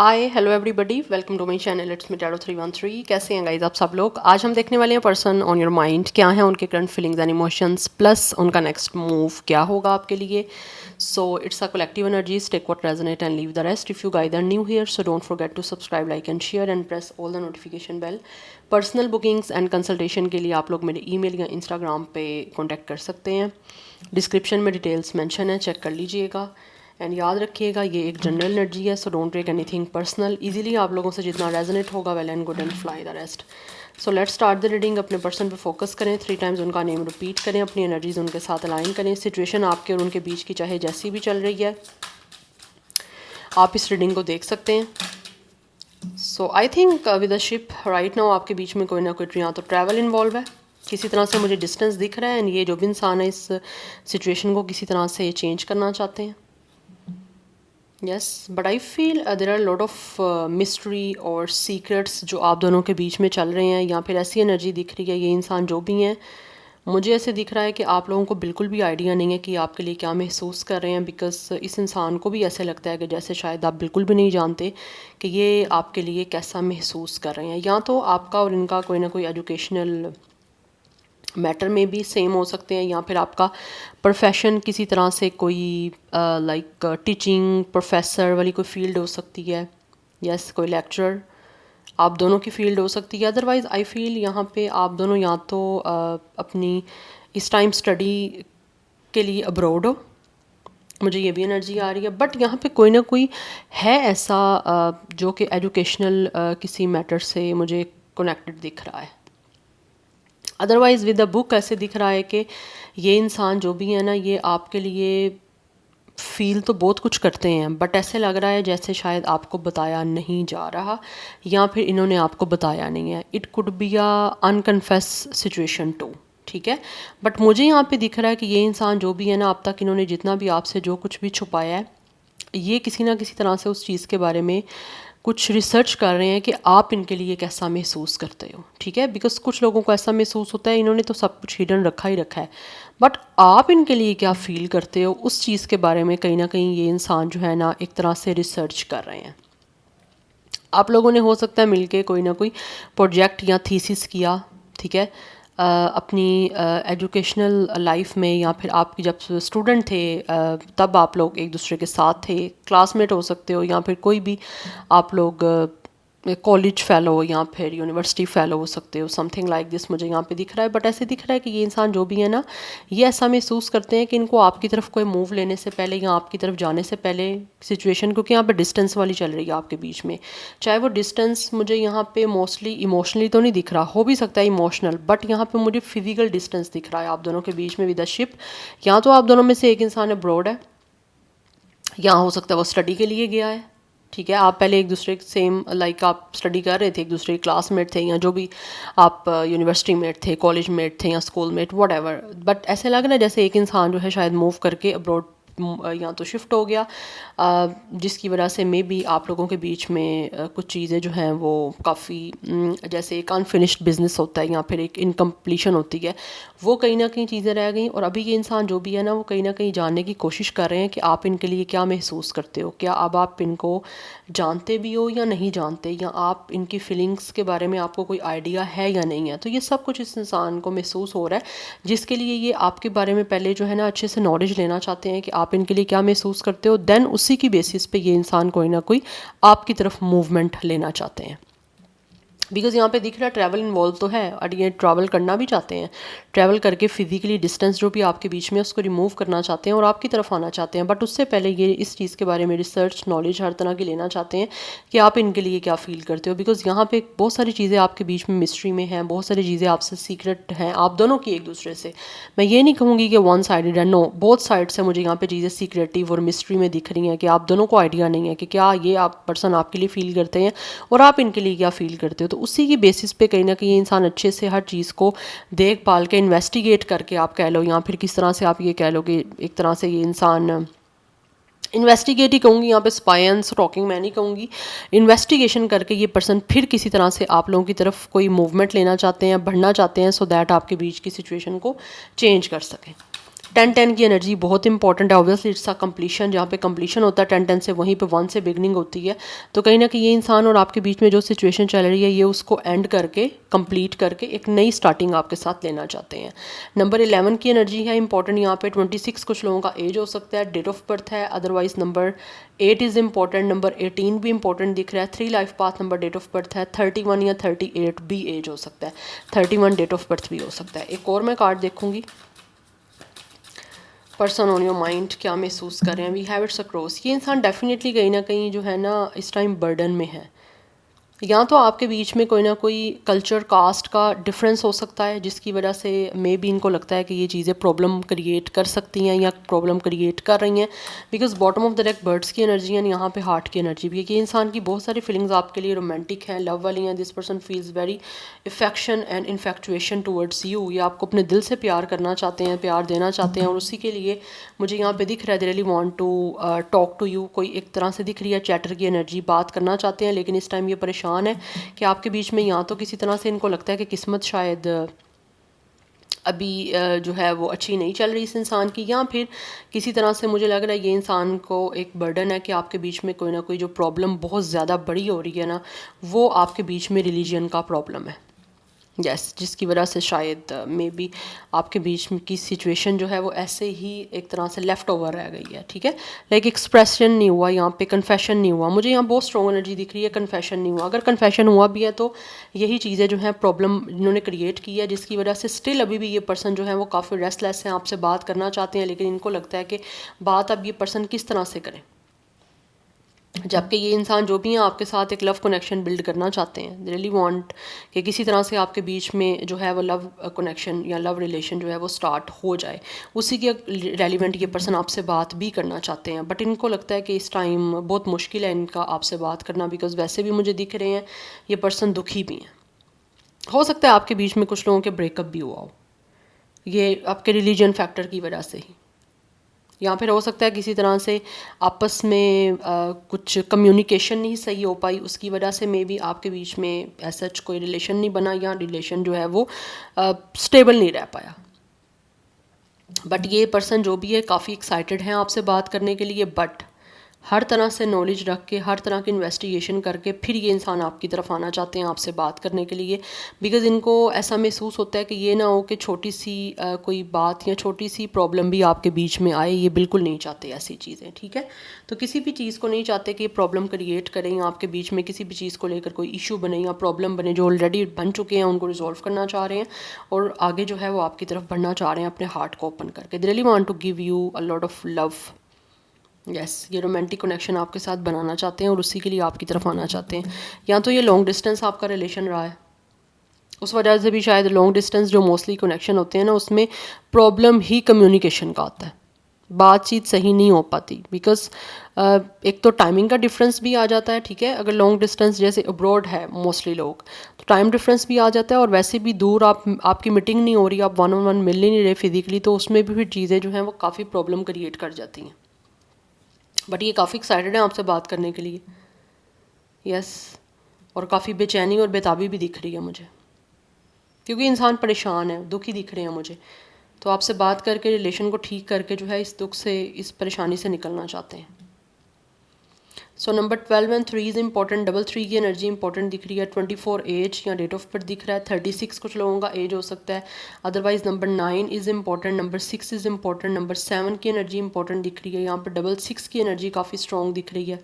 Hi hello everybody, welcome to my channel. It's me tarot 313। कैसे हैं guys आप सब लोग? आज हम देखने वाले हैं पर्सन ऑन योर माइंड, क्या है उनके current feelings and emotions, plus उनका नेक्स्ट मूव क्या होगा आपके लिए। So it's a collective energies, take what resonate and leave the rest. If you guys are new here so don't forget to subscribe, like and share and press all the notification bell. Personal bookings and consultation के लिए आप लोग मेरे email या Instagram पे contact कर सकते हैं। डिस्क्रिप्शन में डिटेल्स मेंशन है, चेक कर लीजिएगा। एंड याद रखिएगा ये एक जनरल एनर्जी है, so don't take anything personal. Easily आप लोगों से जितना रेजोनेट होगा well and good and fly the rest. So let's start the reading. अपने पर्सन पे फोकस करें, 3 टाइम्स उनका नेम रिपीट करें, अपनी एनर्जीज उनके साथ अलाइन करें। सिचुएशन आपके और उनके बीच की चाहे जैसी भी चल रही है, आप इस रीडिंग को देख सकते हैं। So I think with a ship right now आपके बीच में कोई ना कोई यहाँ तो ट्रैवल इन्वॉल्व है। किसी तरह से मुझे डिस्टेंस दिख रहा है एंड ये जो भी इंसान है इस सिचुएशन को किसी तरह से चेंज करना चाहते हैं। Yes, but I feel there are lot of mystery और सीक्रेट्स जो आप दोनों के बीच में चल रहे हैं, या फिर ऐसी एनर्जी दिख रही है। ये इंसान जो भी हैं, मुझे ऐसे दिख रहा है कि आप लोगों को बिल्कुल भी आइडिया नहीं है कि आपके लिए क्या महसूस कर रहे हैं। बिकॉज इस इंसान को भी ऐसे लगता है कि जैसे शायद आप बिल्कुल भी नहीं जानते कि ये आपके लिए कैसा महसूस कर रहे हैं। या तो आपका और इनका कोई ना कोई एजुकेशनल मैटर में भी सेम हो सकते हैं, या फिर आपका प्रोफेशन किसी तरह से कोई लाइक टीचिंग प्रोफेसर वाली कोई फील्ड हो सकती है। यस, कोई लेक्चरर, आप दोनों की फील्ड हो सकती है। अदरवाइज़ आई फील यहाँ पे आप दोनों या तो अपनी इस टाइम स्टडी के लिए अब्रॉड हो, मुझे ये भी एनर्जी आ रही है। बट यहाँ पे कोई ना कोई है ऐसा जो कि एजुकेशनल किसी मैटर से मुझे कनेक्टेड दिख रहा है। अदरवाइज़ विद द बुक ऐसे दिख रहा है कि ये इंसान जो भी है ना, ये आपके लिए फील तो बहुत कुछ करते हैं, बट ऐसे लग रहा है जैसे शायद आपको बताया नहीं जा रहा, या फिर इन्होंने आपको बताया नहीं है। It could be a unconfessed situation too, ठीक है। बट मुझे यहाँ पे दिख रहा है कि ये इंसान जो भी है ना, अब तक इन्होंने जितना भी आपसे जो कुछ भी छुपाया है, ये किसी ना किसी तरह से उस चीज़ के बारे में कुछ रिसर्च कर रहे हैं कि आप इनके लिए कैसा महसूस करते हो, ठीक है। बिकॉज कुछ लोगों को ऐसा महसूस होता है इन्होंने तो सब कुछ हिडन रखा ही रखा है, बट आप इनके लिए क्या फील करते हो उस चीज़ के बारे में कहीं ना कहीं ये इंसान जो है ना एक तरह से रिसर्च कर रहे हैं। आप लोगों ने हो सकता है मिलके कोई ना कोई प्रोजेक्ट या थीसिस किया, ठीक है, अपनी एजुकेशनल लाइफ में, या फिर आपकी जब स्टूडेंट थे तब आप लोग एक दूसरे के साथ थे, क्लासमेट हो सकते हो, या फिर कोई भी आप लोग कॉलेज फेलो या फिर यूनिवर्सिटी फेलो हो सकते हो, समथिंग लाइक दिस मुझे यहाँ पे दिख रहा है। बट ऐसे दिख रहा है कि ये इंसान जो भी है ना, ये ऐसा महसूस करते हैं कि इनको आपकी तरफ कोई मूव लेने से पहले या आपकी तरफ जाने से पहले सिचुएशन, क्योंकि यहाँ पे डिस्टेंस वाली चल रही है आपके बीच में, चाहे वो डिस्टेंस मुझे यहाँ पे मोस्टली इमोशनली तो नहीं दिख रहा, हो भी सकता है इमोशनल, बट यहाँ पे मुझे फिजिकल डिस्टेंस दिख रहा है आप दोनों के बीच में विद अ शिप। या तो आप दोनों में से एक इंसान अब्रॉड है, या हो सकता है वो स्टडी के लिए गया है, ठीक है। आप पहले एक दूसरे सेम लाइक आप स्टडी कर रहे थे, एक दूसरे के क्लासमेट थे, या जो भी आप यूनिवर्सिटी मेट थे, कॉलेज मेट थे, या school mate, what ever. But ऐसे लग रहा है जैसे एक इंसान जो है शायद मूव करके अब्रॉड या तो शिफ्ट हो गया, जिसकी वजह से मे बी आप लोगों के बीच में कुछ चीज़ें जो हैं वो काफ़ी जैसे एक अनफिनिश्ड बिजनेस होता है या फिर एक इनकम्प्लीशन होती है, वो कहीं ना कहीं चीज़ें रह गई। और अभी ये इंसान जो भी है ना, वो कहीं ना कहीं जानने की कोशिश कर रहे हैं कि आप इनके लिए क्या महसूस करते हो, क्या अब आप इनको जानते भी हो या नहीं जानते, या आप इनकी फीलिंग्स के बारे में आपको कोई आइडिया है या नहीं है। तो ये सब कुछ इस इंसान को महसूस हो रहा है, जिसके लिए ये आपके बारे में पहले जो है ना अच्छे से नॉलेज लेना चाहते हैं कि आप इनके लिए क्या महसूस करते हो। देन उसी की बेसिस पे ये इंसान कोई ना कोई आपकी तरफ मूवमेंट लेना चाहते हैं। बिकॉज यहाँ पे दिख रहा है ट्रैवल इन्वॉल्व तो है, और ये ट्रैवल करना भी चाहते हैं, ट्रैवल करके फिजिकली डिस्टेंस जो भी आपके बीच में उसको रिमूव करना चाहते हैं और आपकी तरफ आना चाहते हैं। बट उससे पहले ये इस चीज़ के बारे में रिसर्च नॉलेज हर तरह की लेना चाहते हैं कि आप इनके लिए क्या फील करते हो। बिकॉज यहाँ पे बहुत सारी चीज़ें आपके बीच में मिस्ट्री में हैं, बहुत सारी चीज़ें आपसे सीक्रेट हैं आप दोनों की एक दूसरे से। मैं ये नहीं कहूँगी कि वन साइडेड है, नो, बोथ साइड से मुझे यहाँ पे चीज़ें सीक्रेटिव और मिस्ट्री में दिख रही हैं कि आप दोनों को आइडिया नहीं है कि क्या ये आप पर्सन आपके लिए फील करते हैं और आप इनके लिए क्या फील करते हो। तो उसी की बेसिस पे कहीं ना कहीं इंसान अच्छे से हर चीज़ को देख पाल के इन्वेस्टिगेट करके आप कह लो, या फिर किस तरह से आप ये कह लो कि एक तरह से ये इंसान इन्वेस्टिगेट ही कहूँगी, यहाँ पे स्पायंस टॉकिंग मैं नहीं कहूँगी, इन्वेस्टिगेशन करके ये पर्सन फिर किसी तरह से आप लोगों की तरफ कोई मूवमेंट लेना चाहते हैं, बढ़ना चाहते हैं, सो दैट आपके बीच की सिचुएशन को चेंज कर सकें। 10-10 की एनर्जी बहुत इंपॉर्टेंट है। ऑब्वियसली इट्स अ कंप्लीशन, जहाँ पे कंप्लीशन होता है 10-10 से, वहीं पे 1 से बिगनिंग होती है। तो कहीं ना कहीं ये इंसान और आपके बीच में जो सिचुएशन चल रही है, ये उसको एंड करके, कंप्लीट करके एक नई स्टार्टिंग आपके साथ लेना चाहते हैं। नंबर 11 की एनर्जी है इंपॉर्टेंट यहाँ पे। 26 कुछ लोगों का एज हो सकता है, डेट ऑफ बर्थ है। Otherwise number 8 is important, number 18 भी इंपॉर्टेंट दिख रहा है। 3 life path number, date of birth है। 31 या 38 भी एज हो सकता है, 31 डेट ऑफ बर्थ भी हो सकता है। एक और मैं कार्ड देखूंगी। पर्सन ऑन योर माइंड क्या महसूस कर रहे हैं। We have its across. ये इंसान डेफिनेटली कहीं ना कहीं जो है ना इस टाइम बर्डन में है। या तो आपके बीच में कोई ना कोई कल्चर कास्ट का डिफरेंस हो सकता है, जिसकी वजह से मे बी इनको लगता है कि ये चीज़ें प्रॉब्लम क्रिएट कर सकती हैं या प्रॉब्लम क्रिएट कर रही हैं। Because bottom of the deck birds की एनर्जी है, यहाँ पे हार्ट की एनर्जी भी है कि इंसान की बहुत सारी फीलिंग्स आपके लिए रोमांटिक हैं, लव वाली हैं। This person feels very affection and infatuation towards you. ये आपको अपने दिल से प्यार करना चाहते हैं, प्यार देना चाहते हैं, और उसी के लिए मुझे यहाँ पे दिख रहा है they really want to talk to you. कोई एक तरह से दिख रही है चैटर की एनर्जी, बात करना चाहते हैं, लेकिन इस टाइम ये परेशान है कि आपके बीच में या तो किसी तरह से इनको लगता है कि किस्मत शायद अभी जो है वो अच्छी नहीं चल रही इस इंसान की, या फिर किसी तरह से मुझे लग रहा है ये इंसान को एक बर्डन है कि आपके बीच में कोई ना कोई जो प्रॉब्लम बहुत ज़्यादा बड़ी हो रही है ना, वो आपके बीच में रिलीजन का प्रॉब्लम है। यस, जिसकी वजह से शायद मे बी आपके बीच में की सिचुएशन जो है वो ऐसे ही एक तरह से लेफ़्ट ओवर रह गई है। ठीक है, लाइक एक्सप्रेशन नहीं हुआ यहाँ पे, कन्फेशन नहीं हुआ। मुझे यहाँ बहुत स्ट्रॉन्ग एनर्जी दिख रही है, कन्फेशन नहीं हुआ। अगर कन्फेशन हुआ भी है तो यही चीज़ें जो है प्रॉब्लम इन्होंने क्रिएट की है, जिसकी वजह से स्टिल अभी भी ये पर्सन जो है वो काफ़ी रेस्टलेस है, आपसे बात करना चाहते हैं, लेकिन इनको लगता है कि बात अब ये पर्सन किस तरह से करें। जबकि ये इंसान जो भी हैं आपके साथ एक लव कनेक्शन बिल्ड करना चाहते हैं, रियली वांट कि किसी तरह से आपके बीच में जो है वो लव कनेक्शन या लव रिलेशन जो है वो स्टार्ट हो जाए। उसी के रेलिवेंट ये पर्सन आपसे बात भी करना चाहते हैं, बट इनको लगता है कि इस टाइम बहुत मुश्किल है इनका आपसे बात करना, बिकॉज वैसे भी मुझे दिख रहे हैं ये पर्सन दुखी भी हैं। हो सकता है आपके बीच में कुछ लोगों के ब्रेकअप भी हुआ हो, ये आपके रिलीजन फैक्टर की वजह से ही, या फिर हो सकता है किसी तरह से आपस में कुछ कम्युनिकेशन नहीं सही हो पाई, उसकी वजह से मे बी आपके बीच में ऐसा कोई रिलेशन नहीं बना, या रिलेशन जो है वो स्टेबल नहीं रह पाया। बट ये पर्सन जो भी है काफ़ी एक्साइटेड हैं आपसे बात करने के लिए, बट हर तरह से नॉलेज रख के, हर तरह की इन्वेस्टिगेशन करके फिर ये इंसान आपकी तरफ आना चाहते हैं आपसे बात करने के लिए। बिकॉज़ इनको ऐसा महसूस होता है कि ये ना हो कि छोटी सी कोई बात या छोटी सी प्रॉब्लम भी आपके बीच में आए। ये बिल्कुल नहीं चाहते ऐसी चीज़ें। ठीक है, तो किसी भी चीज़ को नहीं चाहते कि प्रॉब्लम क्रिएट करें, या आपके बीच में किसी भी चीज़ को लेकर कोई इशू बने या प्रॉब्लम बने। जो ऑलरेडी बन चुके हैं उनको रिजॉल्व करना चाह रहे हैं, और आगे जो है वो आपकी तरफ बढ़ना चाह रहे हैं अपने हार्ट को ओपन करके। They really want to give you a lot of love. Yes, ये रोमांटिक कनेक्शन आपके साथ बनाना चाहते हैं और उसी के लिए आपकी तरफ आना चाहते हैं। या तो ये लॉन्ग डिस्टेंस आपका रिलेशन रहा है, उस वजह से भी शायद लॉन्ग डिस्टेंस जो मोस्टली कनेक्शन होते हैं ना, उसमें प्रॉब्लम ही कम्युनिकेशन का आता है, बातचीत सही नहीं हो पाती। बिकॉज एक तो टाइमिंग का डिफरेंस भी आ जाता है। ठीक है, अगर लॉन्ग डिस्टेंस जैसे अब्रॉड है मोस्टली लोग, तो टाइम डिफरेंस भी आ जाता है, और वैसे भी दूर आपकी मीटिंग नहीं हो रही, आप 1-on-1 मिल ही नहीं रहे फिजिकली, तो उसमें भी फिर चीज़ें जो हैं वो काफ़ी प्रॉब्लम क्रिएट कर जाती हैं। बट ये काफ़ी एक्साइटेड है आपसे बात करने के लिए। यस, और काफ़ी बेचैनी और बेताबी भी दिख रही है मुझे, क्योंकि इंसान परेशान है, दुखी दिख रहे हैं मुझे। तो आपसे बात करके रिलेशन को ठीक करके जो है इस दुख से, इस परेशानी से निकलना चाहते हैं। So number 12 and 3 is important. 3 की एनर्जी इंपॉर्टेंट दिख रही है। 24 एज या डेट ऑफ बर्थ दिख रहा है। 36 कुछ लोगों का एज हो सकता है। Otherwise number 9 is important. Number 6 is important. Number 7 की एनर्जी इंपॉर्टेंट दिख रही है। यहाँ पर 66 की एनर्जी काफ़ी स्ट्रॉन्ग दिख रही है।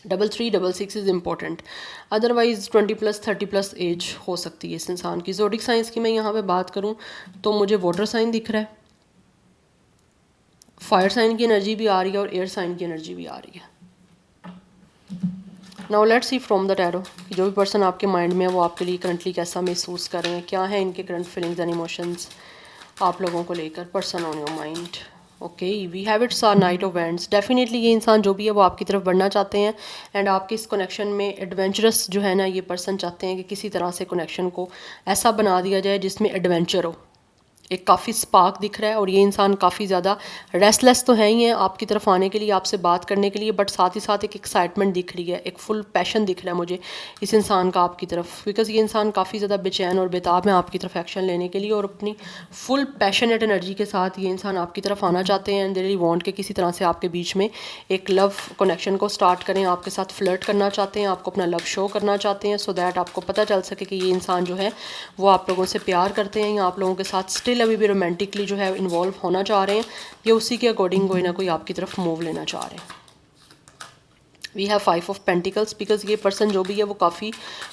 33 इज़ इंपॉर्टेंट। अदरवाइज 20+, 30+ एज हो सकती है इस इंसान की। ज़ोडिक साइंस की मैं यहाँ पे बात करूँ तो मुझे वाटर साइन दिख रहा है, फायर साइन की एनर्जी भी आ रही है, और एयर साइन की एनर्जी भी आ रही है। Now let's see from the tarot कि जो भी पर्सन आपके माइंड में है वो आपके लिए करंटली कैसा महसूस कर रहे हैं, क्या है इनके करंट फीलिंग्स एंड इमोशंस आप लोगों को लेकर। Person on your mind. Okay, we have its a knight of wands. Definitely ये इंसान जो भी है वो आपकी तरफ बढ़ना चाहते हैं, एंड आपके इस कनेक्शन में एडवेंचरस जो है ना, ये पर्सन चाहते हैं कि किसी तरह से कनेक्शन को ऐसा बना दिया जाए जिसमें एडवेंचर हो, एक काफ़ी स्पार्क दिख रहा है और ये इंसान काफ़ी ज़्यादा रेस्टलेस तो है ही है आपकी तरफ आने के लिए, आपसे बात करने के लिए, बट साथ ही साथ एक एक्साइटमेंट दिख रही है, एक फुल पैशन दिख रहा है मुझे इस इंसान का आपकी तरफ, बिकॉज़ ये इंसान काफ़ी ज़्यादा बेचैन और बेताब है आपकी तरफ एक्शन लेने के लिए और अपनी फुल पैशनेट एनर्जी के साथ ये इंसान आपकी तरफ आना चाहते हैं एंड दे रियली वांट के किसी तरह से आपके बीच में एक लव कनेक्शन को स्टार्ट करें, आपके साथ फ्लर्ट करना चाहते हैं, आपको अपना लव शो करना चाहते हैं, सो दैट आपको पता चल सके कि ये इंसान जो है वो आप लोगों से प्यार करते हैं या आप लोगों के साथ स्टिल अभी भी रोमांटिकली जो है इन्वॉल्व होना चाह रहे हैं या उसी के अकॉर्डिंग कोई ना कोई आपकी तरफ मूव लेना चाह रहे हैं। We have 5 of pentacles, because ये पर्सन जो भी है वो काफ़ी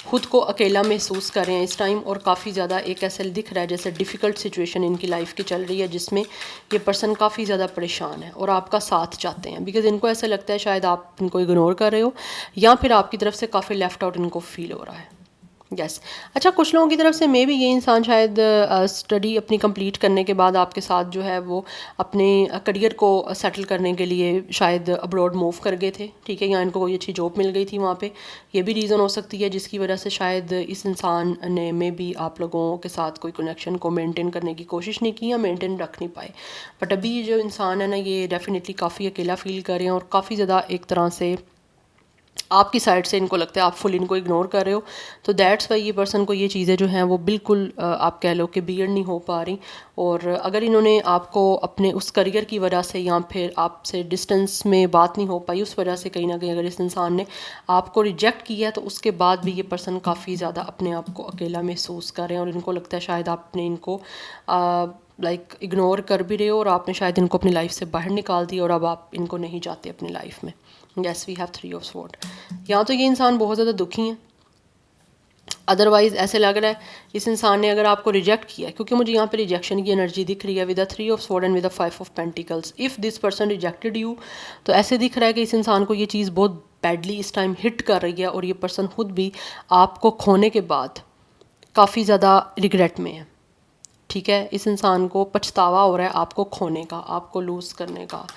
खुद को अकेला महसूस कर रहे हैं इस टाइम और काफ़ी ज़्यादा एक ऐसे दिख रहा है जैसे डिफ़िकल्ट सिचुएशन इनकी लाइफ की चल रही है जिसमें ये पर्सन काफ़ी ज़्यादा परेशान है और आपका साथ चाहते हैं, बिकॉज इनको ऐसा लगता है शायद आप इनको इग्नोर कर रहे हो या फिर आपकी तरफ से काफ़ी लेफ्ट आउट इनको फील हो रहा है। यस अच्छा, कुछ लोगों की तरफ से मे भी ये इंसान शायद स्टडी अपनी कंप्लीट करने के बाद आपके साथ जो है वो अपने करियर को सेटल करने के लिए शायद अब्रॉड मूव कर गए थे, ठीक है, या इनको कोई अच्छी जॉब मिल गई थी वहाँ पे, ये भी रीज़न हो सकती है जिसकी वजह से शायद इस इंसान ने मे भी आप लोगों के साथ कोई कनेक्शन को मेंटेन करने की कोशिश नहीं की या मेंटेन रख नहीं पाए। बट अभी जो इंसान है ना ये डेफिनेटली काफ़ी अकेला फील कर रहे हैं और काफ़ी ज़्यादा एक तरह से आपकी साइड से इनको लगता है आप फुल इनको इग्नोर कर रहे हो, तो दैट्स वाई ये पर्सन को ये चीज़ें जो हैं वो बिल्कुल आप कह लो कि बियर्ड नहीं हो पा रही। और अगर इन्होंने आपको अपने उस करियर की वजह से या फिर आपसे डिस्टेंस में बात नहीं हो पाई उस वजह से कहीं ना कहीं अगर इस इंसान ने आपको रिजेक्ट किया है तो उसके बाद भी ये पर्सन काफ़ी ज़्यादा अपने आप को अकेला महसूस कर रहे हैं और इनको लगता है शायद आपने इनको लाइक इग्नोर कर भी रहे हो और आपने शायद इनको अपनी लाइफ से बाहर निकाल दिया और अब आप इनको नहीं चाहते अपनी लाइफ में। Yes we have 3 of sword. यहाँ तो ये इंसान बहुत ज़्यादा दुखी है, अदरवाइज़ ऐसे लग रहा है इस इंसान ने अगर आपको रिजेक्ट किया है, क्योंकि मुझे यहाँ पे रिजेक्शन की एनर्जी दिख रही है with the 3 of sword and with the 5 of pentacles. If this person rejected you तो ऐसे दिख रहा है कि इस इंसान को ये चीज़ बहुत बैडली इस टाइम हिट कर रही है और ये पर्सन खुद भी आपको खोने के बाद काफ़ी ज़्यादा रिग्रेट में है, ठीक है, इस इंसान को पछतावा हो रहा है आपको खोने का, आपको लूज़ करने का।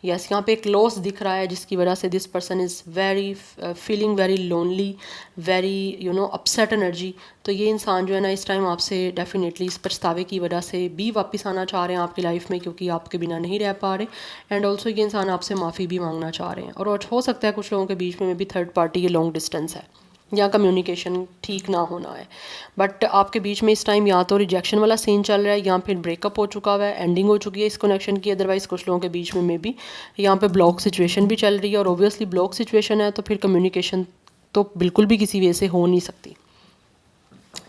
यस यहाँ पे एक लॉस दिख रहा है जिसकी वजह से this person is very feeling very lonely, very upset energy. तो ये इंसान जो है ना इस टाइम आपसे डेफिनेटली इस पछतावे की वजह से भी वापस आना चाह रहे हैं आपकी लाइफ में क्योंकि आपके बिना नहीं रह पा रहे एंड ऑल्सो ये इंसान आपसे माफ़ी भी मांगना चाह रहे हैं। और हो सकता है कुछ लोगों के बीच में भी थर्ड पार्टी ये लॉन्ग डिस्टेंस है या कम्युनिकेशन ठीक ना होना है, बट आपके बीच में इस टाइम या तो रिजेक्शन वाला सीन चल रहा है या फिर ब्रेकअप हो चुका हुआ है, एंडिंग हो चुकी है इस कनेक्शन की। अदरवाइज़ कुछ लोगों के बीच में भी यहाँ पे ब्लॉक सिचुएशन भी चल रही है और ऑब्वियसली ब्लॉक सिचुएशन है तो फिर कम्युनिकेशन तो बिल्कुल भी किसी वे से हो नहीं सकती,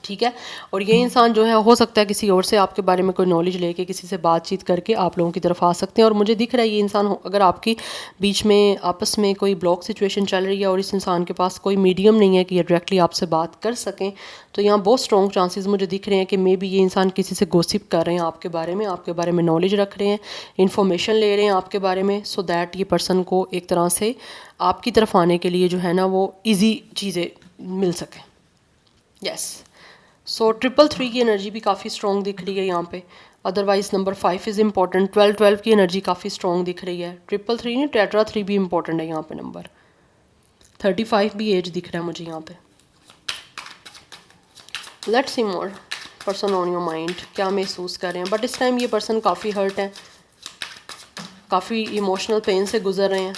ठीक है। और ये इंसान जो है हो सकता है किसी और से आपके बारे में कोई नॉलेज लेके किसी से बातचीत करके आप लोगों की तरफ आ सकते हैं। और मुझे दिख रहा है ये इंसान अगर आपकी बीच में आपस में कोई ब्लॉक सिचुएशन चल रही है और इस इंसान के पास कोई मीडियम नहीं है कि ये डायरेक्टली आपसे बात कर सकें, तो यहाँ बहुत स्ट्रॉन्ग चांसेस मुझे दिख रहे हैं कि मे बी ये इंसान किसी से गॉसिप कर रहे हैं आपके बारे में नॉलेज रख रहे हैं, इन्फॉर्मेशन ले रहे हैं आपके बारे में, सो दैट ये पर्सन को एक तरह से आपकी तरफ आने के लिए जो है ना वो ईजी चीज़ें मिल सकें। यस सो 333 की एनर्जी भी काफ़ी स्ट्रॉन्ग दिख रही है यहाँ पे। अदरवाइज नंबर 5 इज़ इम्पॉर्टेंट, 12 की एनर्जी काफ़ी स्ट्रॉन्ग दिख रही है। 333 नहीं, टेट्रा 3 भी इम्पॉर्टेंट है यहाँ पे। नंबर 35 भी एज दिख रहा है मुझे यहाँ पे। Let's see more person on your mind क्या महसूस कर रहे हैं। बट इस टाइम ये पर्सन काफ़ी हर्ट है, काफ़ी इमोशनल पेन से गुजर रहे हैं।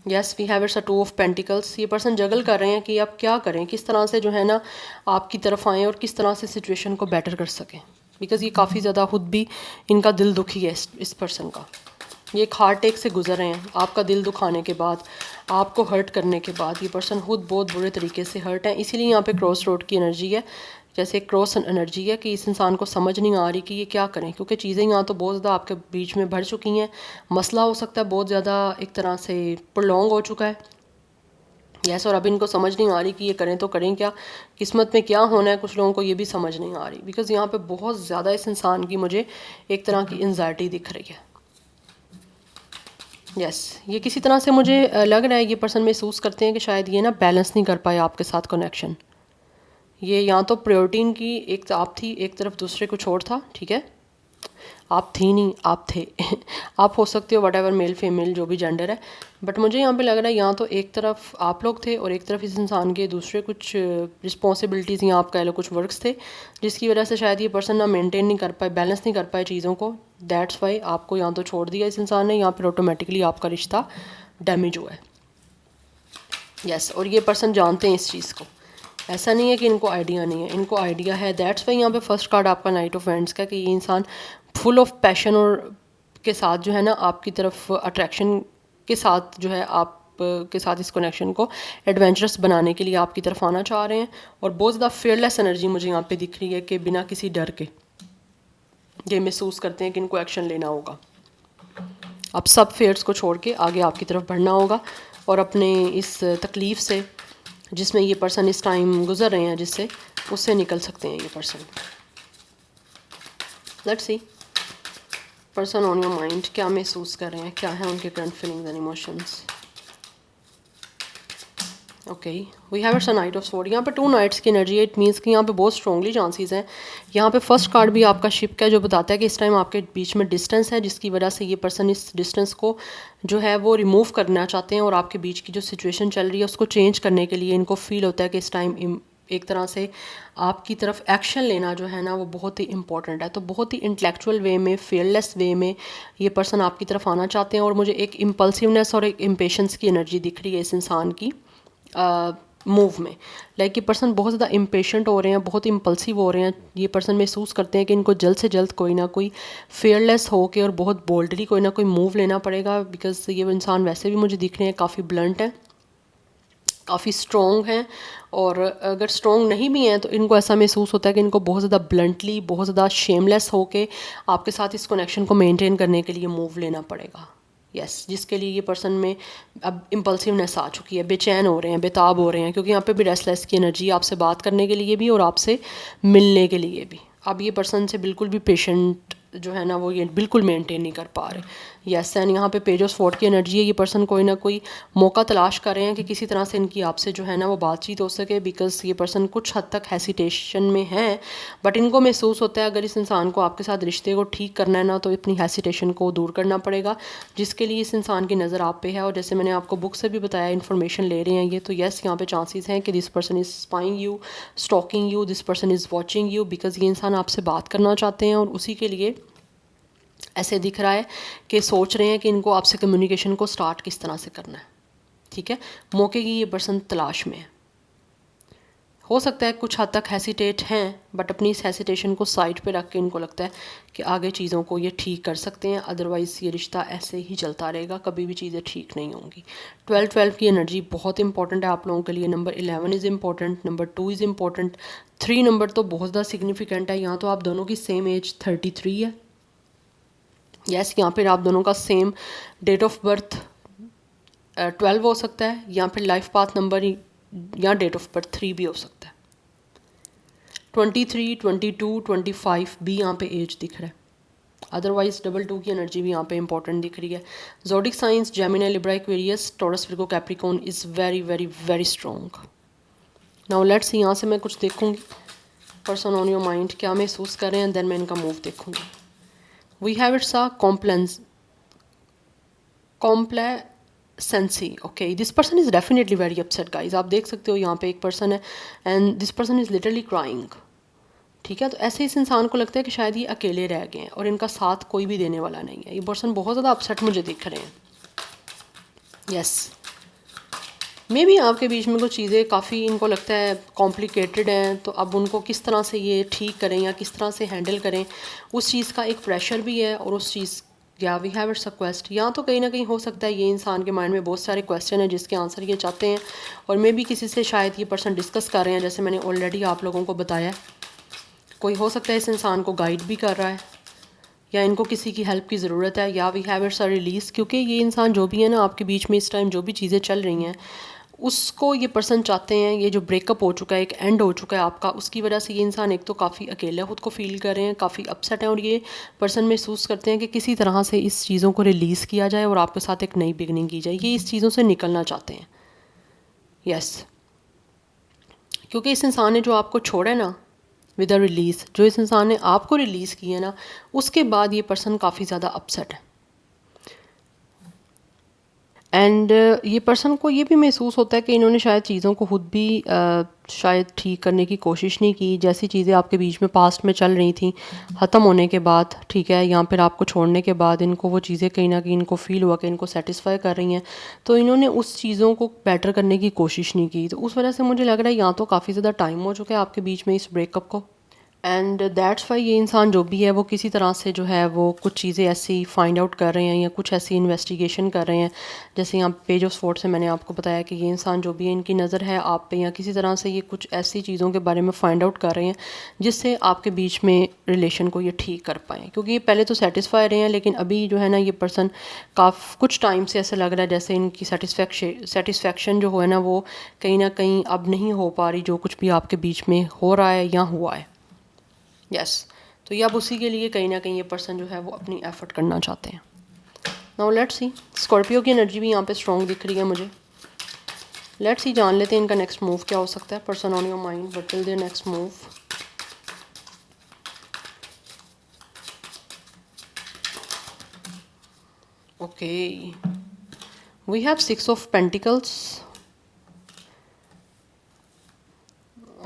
Yes we have its a 2 of pentacles. ये पर्सन जगल कर रहे हैं कि आप क्या करें, किस तरह से जो है ना आपकी तरफ आएँ और किस तरह से सिचुएशन को बेटर कर सकें, बिकॉज़ ये काफ़ी ज़्यादा खुद भी इनका दिल दुखी है इस पर्सन का। ये एक हार्ट अटैक से गुजर रहे हैं, आपका दिल दुखाने के बाद, आपको हर्ट करने के बाद ये पर्सन खुद बहुत बुरे तरीके से हर्ट है। इसीलिए यहाँ पे क्रॉस रोड की एनर्जी है, जैसे एक क्रॉस एनर्जी है कि इस इंसान को समझ नहीं आ रही कि ये क्या करें, क्योंकि चीज़ें यहाँ तो बहुत ज़्यादा आपके बीच में बढ़ चुकी हैं। मसला हो सकता है बहुत ज़्यादा एक तरह से प्रोलॉन्ग हो चुका है। यस और अब इनको समझ नहीं आ रही कि ये करें तो करें क्या, किस्मत में क्या होना है, कुछ लोगों को ये भी समझ नहीं आ रही। बिकॉज़ यहाँ पे बहुत ज़्यादा इस इंसान की मुझे एक तरह की एंजाइटी दिख रही है। यस ये किसी तरह से मुझे लग रहा है ये पर्सन महसूस करते हैं कि शायद ये ना बैलेंस नहीं कर पाए आपके साथ कनेक्शन। ये यहाँ तो प्रायोरिटी इनकी एक आप थी, एक तरफ दूसरे को छोड़ था, ठीक है। आप थी नहीं, आप थे आप हो सकते हो वट एवर, मेल फीमेल जो भी जेंडर है, बट मुझे यहाँ पे लग रहा है यहाँ तो एक तरफ आप लोग थे और एक तरफ इस इंसान के दूसरे कुछ रिस्पॉन्सिबिलिटीज़ या आप कह लो कुछ वर्क्स थे, जिसकी वजह से शायद ये पर्सन ना मेंटेन नहीं कर पाए, बैलेंस नहीं कर पाए चीज़ों को। दैट्स वाई आपको यहाँ तो छोड़ दिया इस इंसान ने, यहाँ पर ऑटोमेटिकली आपका रिश्ता डैमेज हुआ है। यस, और ये पर्सन जानते हैं इस चीज़ को, ऐसा नहीं है कि इनको आइडिया नहीं है, इनको आइडिया है। दैट्स वाई यहाँ पे फर्स्ट कार्ड आपका नाइट ऑफ एंड्स का, कि ये इंसान फुल ऑफ पैशन और के साथ जो है ना आपकी तरफ अट्रैक्शन के साथ जो है आप के साथ इस कनेक्शन को एडवेंचरस बनाने के लिए आपकी तरफ आना चाह रहे हैं। और बहुत ज़्यादा फेयरलेस एनर्जी मुझे यहाँ पे दिख रही है कि बिना किसी डर के ये महसूस करते हैं कि इनको एक्शन लेना होगा। अब सब फेयर्स को छोड़ के आगे आपकी तरफ बढ़ना होगा और अपने इस तकलीफ़ से जिसमें ये पर्सन इस टाइम गुजर रहे हैं जिससे, उससे निकल सकते हैं ये person. Let's see person on your mind क्या महसूस कर रहे हैं, क्या है उनके current feelings and emotions. Okay, we have its a knight of sword. यहाँ पे 2 नाइट्स की एनर्जी है, इट मीन्स कि यहाँ पे बहुत स्ट्रॉन्गली चांसेस हैं। यहाँ पे फर्स्ट कार्ड भी आपका शिप का है जो बताता है कि इस टाइम आपके बीच में डिस्टेंस है, जिसकी वजह से ये पर्सन इस डिस्टेंस को जो है वो रिमूव करना चाहते हैं और आपके बीच की जो सिचुएशन चल रही है उसको चेंज करने के लिए इनको फील होता है कि इस टाइम एक तरह से आपकी तरफ एक्शन लेना जो है ना वो बहुत ही इंपॉर्टेंट है। तो बहुत ही इंटेलेक्चुअल वे में, फेयरलेस वे में ये पर्सन आपकी तरफ आना चाहते हैं। और मुझे एक इम्पल्सिवनेस और एक इम्पेशंस की एनर्जी दिख रही है इस इंसान की मूव में। लाइक ये पर्सन बहुत ज़्यादा इम्पेशेंट हो रहे हैं, बहुत इम्पल्सिव हो रहे हैं। ये पर्सन महसूस करते हैं कि इनको जल्द से जल्द कोई ना कोई फेयरलेस हो के और बहुत बोल्डली कोई ना कोई मूव लेना पड़ेगा। बिकॉज ये इंसान वैसे भी मुझे दिख रहे हैं काफ़ी ब्लंट हैं, काफ़ी स्ट्रॉन्ग हैं। और अगर स्ट्रॉन्ग नहीं भी हैं तो इनको ऐसा महसूस होता है कि इनको बहुत ज़्यादा ब्लंटली, बहुत ज़्यादा शेमलेस होके आपके साथ इस कनेक्शन को मेंटेन करने के लिए मूव लेना पड़ेगा। यस, जिसके लिए ये पर्सन में अब इम्पल्सिवनेस आ चुकी है, बेचैन हो रहे हैं, बेताब हो रहे हैं, क्योंकि यहाँ पे भी रेस्टलेस की एनर्जी आपसे बात करने के लिए भी और आपसे मिलने के लिए भी। अब ये पर्सन से बिल्कुल भी पेशेंट जो है ना वो ये बिल्कुल मेंटेन नहीं कर पा रहे। यस, एंड यहाँ पे पेज ऑफ स्वॉर्ड की एनर्जी है, ये पर्सन कोई ना कोई मौका तलाश कर रहे हैं कि किसी तरह से इनकी आपसे जो है ना वो बातचीत हो सके। बिकॉज ये पर्सन कुछ हद तक हेसिटेशन में है, बट इनको महसूस होता है अगर इस इंसान को आपके साथ रिश्ते को ठीक करना है ना तो अपनी हेसिटेशन को दूर करना पड़ेगा, जिसके लिए इस इंसान की नज़र आप पे है। और जैसे मैंने आपको बुक से भी बताया, इन्फॉर्मेशन ले रहे हैं ये, तो यस यहाँ पे चांसेस हैं कि this person is spying you, stalking you, this person is watching you. Because ये इंसान आपसे बात करना चाहते हैं और उसी के लिए ऐसे दिख रहा है कि सोच रहे हैं कि इनको आपसे कम्युनिकेशन को स्टार्ट किस तरह से करना है। ठीक है, मौके की ये पर्सन तलाश में है। हो सकता है कुछ हद तक हेसिटेट हैं, बट अपनी इस हेसिटेशन को साइड पे रख के इनको लगता है कि आगे चीज़ों को ये ठीक कर सकते हैं। अदरवाइज़ ये रिश्ता ऐसे ही चलता रहेगा, कभी भी चीज़ें ठीक नहीं होंगी। 12-12 की एनर्जी बहुत इंपॉर्टेंट है आप लोगों के लिए। Number 11 is important, number 2 is important, 3 number तो बहुत ज़्यादा सिग्निफिकेंट है। यहाँ तो आप दोनों की सेम एज 33 है। यस, यहाँ पर आप दोनों का सेम डेट ऑफ बर्थ 12 हो सकता है, या फिर लाइफ पाथ नंबर या डेट ऑफ बर्थ 3 भी हो सकता है। 23, 22, 25 भी यहाँ पे एज दिख रहा है। अदरवाइज 22 की एनर्जी भी यहाँ पे इंपॉर्टेंट दिख रही है। Zodiac science Gemini, Libra, Aquarius, taurus, Virgo, Capricorn is very very very strong. Now let's see, यहाँ से मैं कुछ देखूँगी पर्सन ऑन योर माइंड क्या महसूस कर रहे हैं, देन मैं इनका मूव देखूँगी। We have its a complacency. Okay, this person is definitely very upset guys. आप देख सकते हो यहाँ पे एक पर्सन है and this person is literally crying. ठीक है, तो ऐसे इस इंसान को लगता है कि शायद ये अकेले रह गए हैं और इनका साथ कोई भी देने वाला नहीं है। ये पर्सन बहुत ज़्यादा अपसेट मुझे दिख रहे हैं। यस, मे बी आपके बीच में कुछ चीज़ें काफ़ी इनको लगता है कॉम्प्लिकेटेड हैं, तो अब उनको किस तरह से ये ठीक करें या किस तरह से हैंडल करें, उस चीज़ का एक प्रेशर भी है। और उस चीज़ या we have its a quest, यहाँ तो कहीं ना कहीं हो सकता है ये इंसान के माइंड में बहुत सारे क्वेश्चन हैं जिसके आंसर ये चाहते हैं, और मे बी किसी से शायद ये पर्सन डिस्कस कर रहे हैं, जैसे मैंने ऑलरेडी आप लोगों को बताया। कोई हो सकता है इस इंसान को गाइड भी कर रहा है, या इनको किसी की हेल्प की ज़रूरत है, या we have its a release. क्योंकि ये इंसान जो भी है ना आपके बीच में इस टाइम जो भी चीज़ें चल रही हैं उसको ये पर्सन चाहते हैं, ये जो ब्रेकअप हो चुका है, एक एंड हो चुका है आपका, उसकी वजह से ये इंसान एक तो काफ़ी अकेला खुद को फील कर रहे हैं, काफ़ी अपसेट हैं, और ये पर्सन महसूस करते हैं कि किसी तरह से इस चीज़ों को रिलीज़ किया जाए और आपके साथ एक नई बिगनिंग की जाए। ये इस चीज़ों से निकलना चाहते हैं। यस, क्योंकि इस इंसान ने जो आपको छोड़ा है ना, विद अ रिलीज़, जो इस इंसान ने आपको रिलीज़ की है ना, उसके बाद ये पर्सन काफ़ी ज़्यादा अपसेट है। एंड ये पर्सन को ये भी महसूस होता है कि इन्होंने शायद चीज़ों को खुद भी शायद ठीक करने की कोशिश नहीं की। जैसी चीज़ें आपके बीच में पास्ट में चल रही थी, ख़त्म होने के बाद, ठीक है, या फिर आपको छोड़ने के बाद इनको वो चीज़ें कहीं ना कहीं इनको फ़ील हुआ कि इनको सेटिस्फाई कर रही हैं, तो इन्होंने उस चीज़ों को बेटर करने की कोशिश नहीं की। तो उस वजह से मुझे लग रहा है या तो काफ़ी ज़्यादा टाइम हो चुका है आपके बीच में इस ब्रेकअप को, एंड दैट्स वाई ये इंसान जो भी है वो किसी तरह से जो है वो कुछ चीज़ें ऐसी फाइंड आउट कर रहे हैं या कुछ ऐसी इन्वेस्टिगेशन कर रहे हैं। जैसे यहाँ पेज ऑफ स्पोर्ट्स से मैंने आपको बताया कि ये इंसान जो भी है, इनकी नज़र है आप पे, या किसी तरह से ये कुछ ऐसी चीज़ों के बारे में फाइंड आउट कर रहे हैं जिससे आपके बीच में रिलेशन को ये ठीक कर पाएँ। क्योंकि ये पहले तो सेटिस्फाई रहे हैं, लेकिन अभी जो है ना ये पर्सन कुछ टाइम से ऐसा लग रहा है जैसे इनकी सेटिस्फेक्शन जो है ना वो कहीं ना कहीं अब नहीं हो पा रही, जो कुछ भी आपके बीच में हो रहा है या हुआ है। यस, तो ये अब उसी के लिए कहीं ना कहीं ये पर्सन जो है वो अपनी एफर्ट करना चाहते हैं। नाउ लेट्स सी, स्कॉर्पियो की एनर्जी भी यहाँ पे स्ट्रॉन्ग दिख रही है मुझे। लेट्स सी, जान लेते हैं इनका नेक्स्ट मूव क्या हो सकता है। Person on your mind, but till there next move. Okay, we have 6 of pentacles.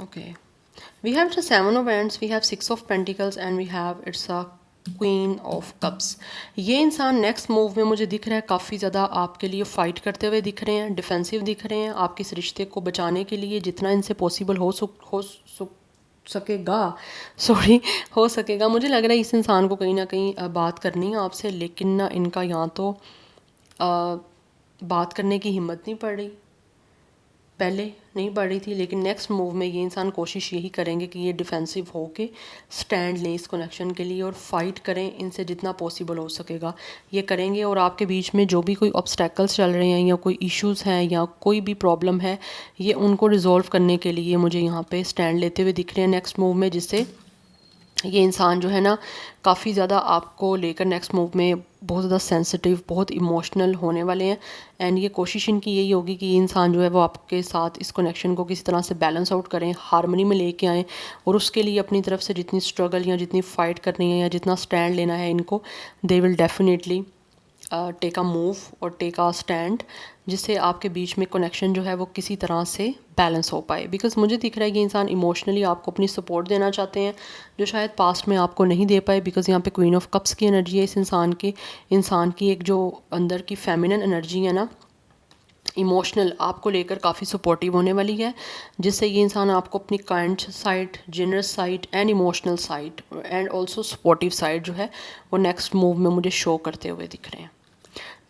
Okay, we have the 7 of wands, we have 6 of pentacles and we have it's a queen of cups. ये इंसान next move में मुझे दिख रहा है काफ़ी ज़्यादा आपके लिए फ़ाइट करते हुए दिख रहे हैं, डिफेंसिव दिख रहे हैं। आपके इस रिश्ते को बचाने के लिए जितना इनसे पॉसिबल हो सकेगा। मुझे लग रहा है इस इंसान को कहीं ना कहीं बात करनी है आपसे, लेकिन ना इनका यहाँ तो बात करने की हिम्मत नहीं पड़ रही, पहले नहीं बढ़ रही थी, लेकिन नेक्स्ट मूव में ये इंसान कोशिश यही करेंगे कि ये डिफेंसिव हो के स्टैंड लें इस कनेक्शन के लिए और फाइट करें, इनसे जितना पॉसिबल हो सकेगा ये करेंगे। और आपके बीच में जो भी कोई ऑब्स्टेकल्स चल रहे हैं या कोई इश्यूज़ हैं या कोई भी प्रॉब्लम है, ये उनको रिजॉल्व करने के लिए मुझे यहाँ पे स्टैंड लेते हुए दिख रहे हैं नेक्स्ट मूव में, जिससे ये इंसान जो है ना काफ़ी ज़्यादा आपको लेकर नेक्स्ट मूव में बहुत ज़्यादा सेंसिटिव, बहुत इमोशनल होने वाले हैं। एंड ये कोशिश इनकी यही होगी कि ये इंसान जो है वो आपके साथ इस कनेक्शन को किसी तरह से बैलेंस आउट करें, हार्मनी में लेके आएँ, और उसके लिए अपनी तरफ से जितनी स्ट्रगल या जितनी फ़ाइट करनी है या जितना स्टैंड लेना है इनको, they will definitely take a move और टेक अ स्टैंड, जिससे आपके बीच में कनेक्शन जो है वो किसी तरह से बैलेंस हो पाए। बिकॉज मुझे दिख रहा है कि इंसान इमोशनली आपको अपनी सपोर्ट देना चाहते हैं जो शायद पास्ट में आपको नहीं दे पाए। बिकॉज यहाँ पे क्वीन ऑफ कप्स की एनर्जी है इस इंसान की एक जो अंदर की फेमिनिन एनर्जी है ना, इमोशनल, आपको लेकर काफ़ी सपोर्टिव होने वाली है, जिससे ये इंसान आपको अपनी kind side, generous side and emotional side and also supportive side जो है वो नेक्स्ट मूव में मुझे शो करते हुए दिख रहे हैं।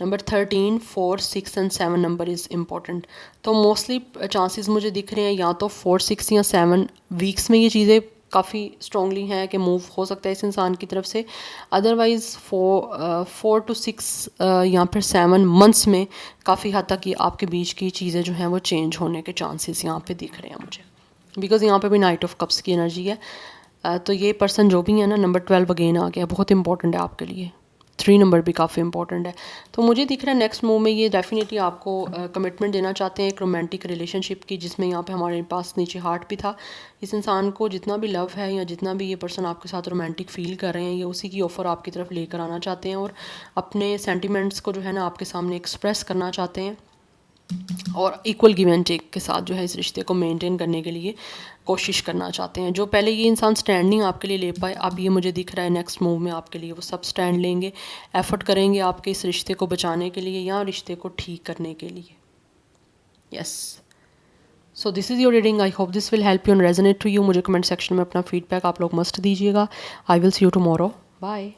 Number 13, 4, 6 and 7 number is important. तो मोस्टली चांसेस मुझे दिख रहे हैं या तो 4, 6 या 7 वीक्स में ये चीज़ें काफ़ी स्ट्रॉन्गली हैं कि मूव हो सकता है इस इंसान की तरफ से। अदरवाइज़ 4 to 6 या फिर 7 मंथ्स में काफ़ी हद तक ये आपके बीच की चीज़ें जो हैं वो चेंज होने के चांसेस यहाँ पे दिख रहे हैं मुझे। बिकॉज़ यहाँ पे भी नाइट ऑफ कप्स की एनर्जी है। तो ये पर्सन जो भी है ना, नंबर 12 अगेन आ गया, बहुत इंपॉर्टेंट है आपके लिए। 3 नंबर भी काफ़ी इंपॉर्टेंट है। तो मुझे दिख रहा है नेक्स्ट मूव में ये डेफिनेटली आपको कमिटमेंट देना चाहते हैं एक रोमांटिक रिलेशनशिप की, जिसमें यहाँ पे हमारे पास नीचे हार्ट भी था। इस इंसान को जितना भी लव है या जितना भी ये पर्सन आपके साथ रोमांटिक फ़ील कर रहे हैं, ये उसी की ऑफ़र आपकी तरफ लेकर आना चाहते हैं और अपने सेंटिमेंट्स को जो है ना आपके सामने एक्सप्रेस करना चाहते हैं, और इक्वल गिव एंड टेक के साथ जो है इस रिश्ते को मेंटेन करने के लिए कोशिश करना चाहते हैं। जो पहले ये इंसान स्टैंड नहीं आपके लिए ले पाए, अब ये मुझे दिख रहा है नेक्स्ट मूव में आपके लिए वो सब स्टैंड लेंगे, एफर्ट करेंगे आपके इस रिश्ते को बचाने के लिए या रिश्ते को ठीक करने के लिए। Yes, so this is your reading. I hope this will help you and resonate to you. मुझे कमेंट सेक्शन में अपना फीडबैक आप लोग मस्ट दीजिएगा। I will see you tomorrow. Bye.